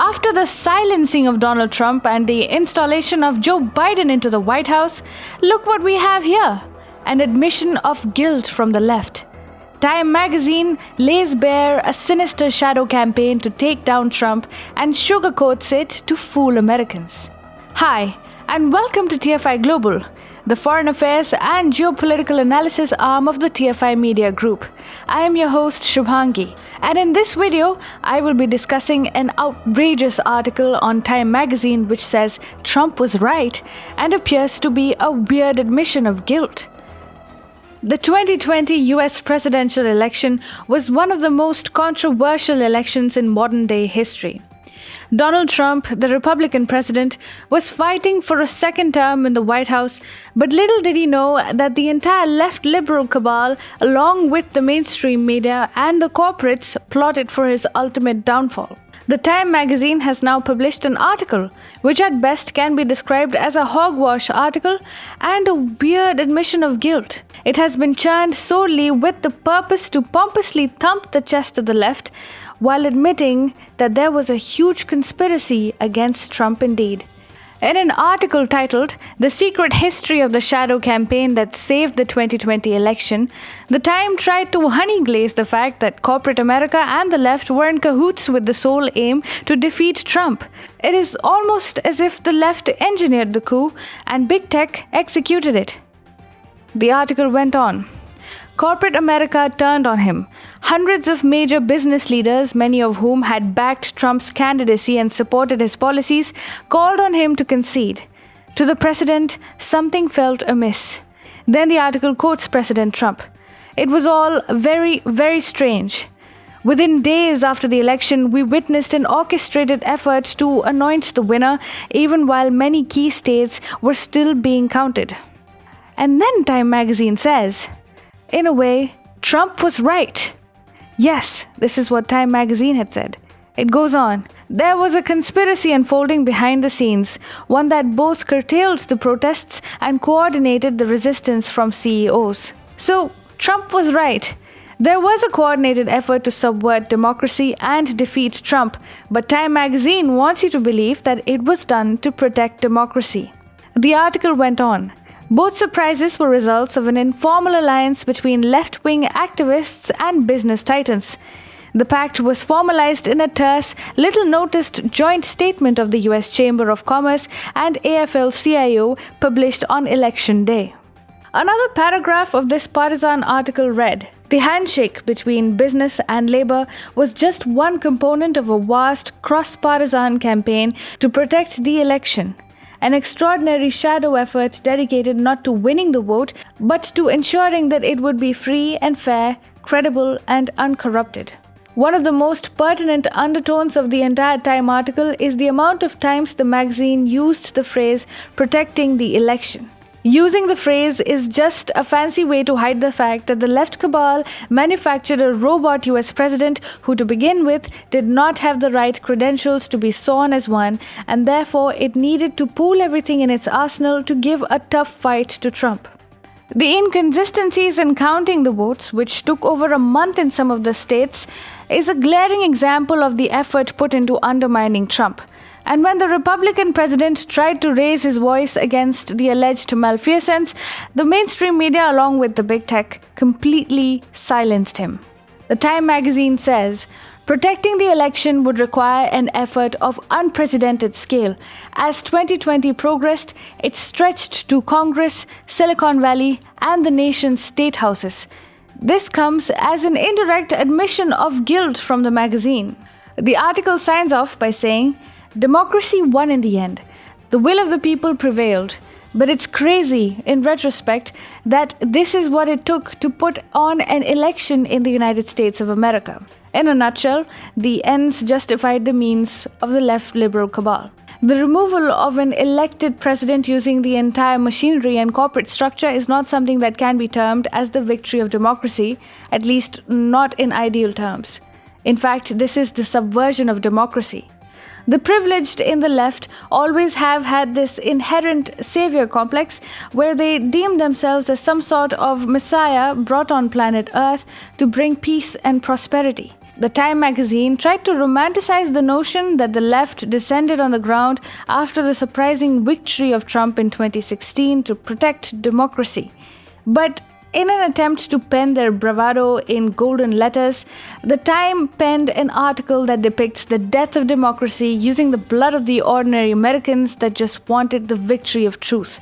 After the silencing of Donald Trump and the installation of Joe Biden into the White House, look what we have here: an admission of guilt from the left. Time magazine lays bare a sinister shadow campaign to take down Trump and sugarcoats it to fool Americans. Hi, and welcome to TFI Global, the foreign affairs and geopolitical analysis arm of the TFI Media Group. I am your host Shubhangi, and in this video, I will be discussing an outrageous article on Time magazine which says Trump was right and appears to be a weird admission of guilt. The 2020 US presidential election was one of the most controversial elections in modern-day history. Donald Trump, the Republican president, was fighting for a second term in the White House, but little did he know that the entire left liberal cabal, along with the mainstream media and the corporates, plotted for his ultimate downfall. The Time magazine has now published an article, which at best can be described as a hogwash article and a weird admission of guilt. It has been churned solely with the purpose to pompously thump the chest of the left, while admitting that there was a huge conspiracy against Trump indeed. In an article titled "The Secret History of the Shadow Campaign That Saved the 2020 Election," the Time tried to honey-glaze the fact that corporate America and the left were in cahoots with the sole aim to defeat Trump. It is almost as if the left engineered the coup and big tech executed it. The article went on. Corporate America turned on him. Hundreds of major business leaders, many of whom had backed Trump's candidacy and supported his policies, called on him to concede. To the president, something felt amiss. Then the article quotes President Trump. It was all very, very strange. Within days after the election, we witnessed an orchestrated effort to anoint the winner, even while many key states were still being counted. And then Time magazine says, in a way, Trump was right. Yes, this is what Time magazine had said. It goes on. There was a conspiracy unfolding behind the scenes, one that both curtailed the protests and coordinated the resistance from CEOs. So, Trump was right. There was a coordinated effort to subvert democracy and defeat Trump, but Time magazine wants you to believe that it was done to protect democracy. The article went on. Both surprises were results of an informal alliance between left-wing activists and business titans. The pact was formalized in a terse, little-noticed joint statement of the US Chamber of Commerce and AFL-CIO published on Election Day. Another paragraph of this partisan article read, "The handshake between business and labor was just one component of a vast cross-partisan campaign to protect the election. An extraordinary shadow effort dedicated not to winning the vote, but to ensuring that it would be free and fair, credible and uncorrupted." One of the most pertinent undertones of the entire Time article is the amount of times the magazine used the phrase "protecting the election." Using the phrase is just a fancy way to hide the fact that the left cabal manufactured a robot US president who, to begin with, did not have the right credentials to be sworn as one, and therefore it needed to pool everything in its arsenal to give a tough fight to Trump. The inconsistencies in counting the votes, which took over a month in some of the states, is a glaring example of the effort put into undermining Trump. And when the Republican president tried to raise his voice against the alleged malfeasance, the mainstream media, along with the big tech, completely silenced him. The Time magazine says, protecting the election would require an effort of unprecedented scale. As 2020 progressed, it stretched to Congress, Silicon Valley, and the nation's state houses. This comes as an indirect admission of guilt from the magazine. The article signs off by saying, "Democracy won in the end. The will of the people prevailed. But it's crazy, in retrospect, that this is what it took to put on an election in the United States of America." In a nutshell, the ends justified the means of the left liberal cabal. The removal of an elected president using the entire machinery and corporate structure is not something that can be termed as the victory of democracy, at least not in ideal terms. In fact, this is the subversion of democracy. The privileged in the left always have had this inherent savior complex where they deem themselves as some sort of messiah brought on planet Earth to bring peace and prosperity. The Time magazine tried to romanticize the notion that the left descended on the ground after the surprising victory of Trump in 2016 to protect democracy. But in an attempt to pen their bravado in golden letters, the Time penned an article that depicts the death of democracy using the blood of the ordinary Americans that just wanted the victory of truth.